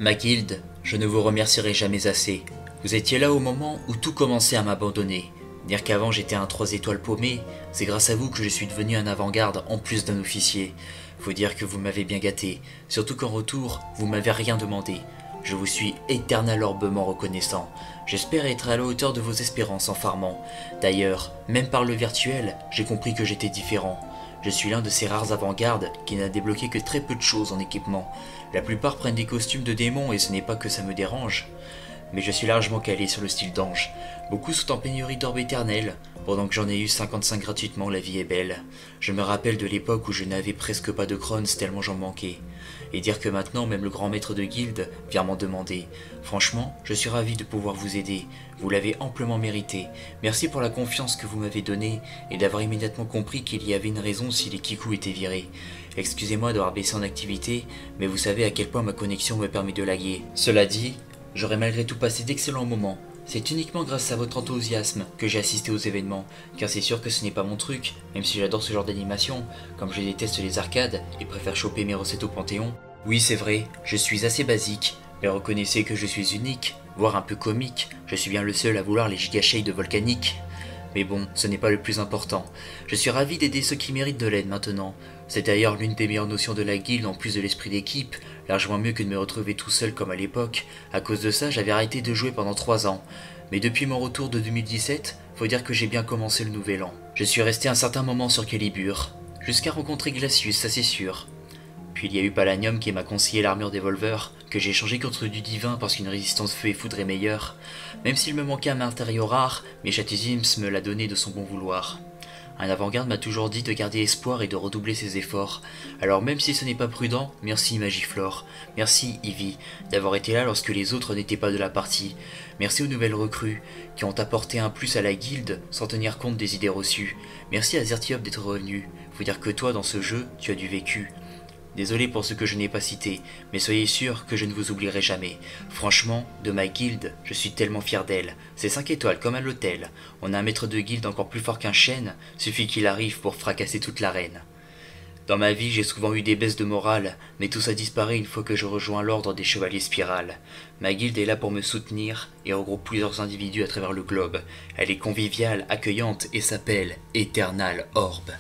Ma guilde, je ne vous remercierai jamais assez. Vous étiez là au moment où tout commençait à m'abandonner. Dire qu'avant j'étais un 3 étoiles paumé, c'est grâce à vous que je suis devenu un avant-garde en plus d'un officier. Faut dire que vous m'avez bien gâté, surtout qu'en retour, vous m'avez rien demandé. Je vous suis éternellement reconnaissant. J'espère être à la hauteur de vos espérances en farmant. D'ailleurs, même par le virtuel, j'ai compris que j'étais différent. Je suis l'un de ces rares avant-gardes qui n'a débloqué que très peu de choses en équipement. La plupart prennent des costumes de démons et ce n'est pas que ça me dérange. Mais je suis largement calé sur le style d'ange. Beaucoup sont en pénurie d'orbes éternels. Pendant que j'en ai eu 55 gratuitement, la vie est belle. Je me rappelle de l'époque où je n'avais presque pas de crons tellement j'en manquais. Et dire que maintenant même le grand maître de guilde vient m'en demander. Franchement, je suis ravi de pouvoir vous aider. Vous l'avez amplement mérité. Merci pour la confiance que vous m'avez donnée et d'avoir immédiatement compris qu'il y avait une raison si les Kiku étaient virés. Excusez-moi d'avoir baissé en activité, mais vous savez à quel point ma connexion me permet de laguer. Cela dit, j'aurais malgré tout passé d'excellents moments. C'est uniquement grâce à votre enthousiasme que j'ai assisté aux événements, car c'est sûr que ce n'est pas mon truc, même si j'adore ce genre d'animation, comme je déteste les arcades et préfère choper mes recettes au Panthéon. Oui, c'est vrai, je suis assez basique, mais reconnaissez que je suis unique, voire un peu comique, je suis bien le seul à vouloir les gigashades de Volcanique. Mais bon, ce n'est pas le plus important. Je suis ravi d'aider ceux qui méritent de l'aide maintenant. C'est d'ailleurs l'une des meilleures notions de la guilde en plus de l'esprit d'équipe, largement mieux que de me retrouver tout seul comme à l'époque. À cause de ça, j'avais arrêté de jouer pendant 3 ans. Mais depuis mon retour de 2017, faut dire que j'ai bien commencé le nouvel an. Je suis resté un certain moment sur Calibur, jusqu'à rencontrer Glacius, ça c'est sûr. Puis il y a eu Palanium qui m'a conseillé l'armure des Volvers, que j'ai échangé contre du divin parce qu'une résistance feu et foudre est meilleure. Même s'il me manquait un matériau rare, Meschatisms me l'a donné de son bon vouloir. Un avant-garde m'a toujours dit de garder espoir et de redoubler ses efforts. Alors même si ce n'est pas prudent, merci Magiflore. Merci Ivy, d'avoir été là lorsque les autres n'étaient pas de la partie. Merci aux nouvelles recrues, qui ont apporté un plus à la guilde sans tenir compte des idées reçues. Merci à Zertiop d'être revenu. Faut dire que toi, dans ce jeu, tu as du vécu. Désolé pour ce que je n'ai pas cité, mais soyez sûr que je ne vous oublierai jamais. Franchement, de ma guilde, je suis tellement fier d'elle. C'est 5 étoiles comme à l'hôtel. On a un maître de guilde encore plus fort qu'un chêne, suffit qu'il arrive pour fracasser toute l'arène. Dans ma vie, j'ai souvent eu des baisses de morale, mais tout ça disparaît une fois que je rejoins l'ordre des chevaliers spirales. Ma guilde est là pour me soutenir et regroupe plusieurs individus à travers le globe. Elle est conviviale, accueillante et s'appelle Eternal Orb.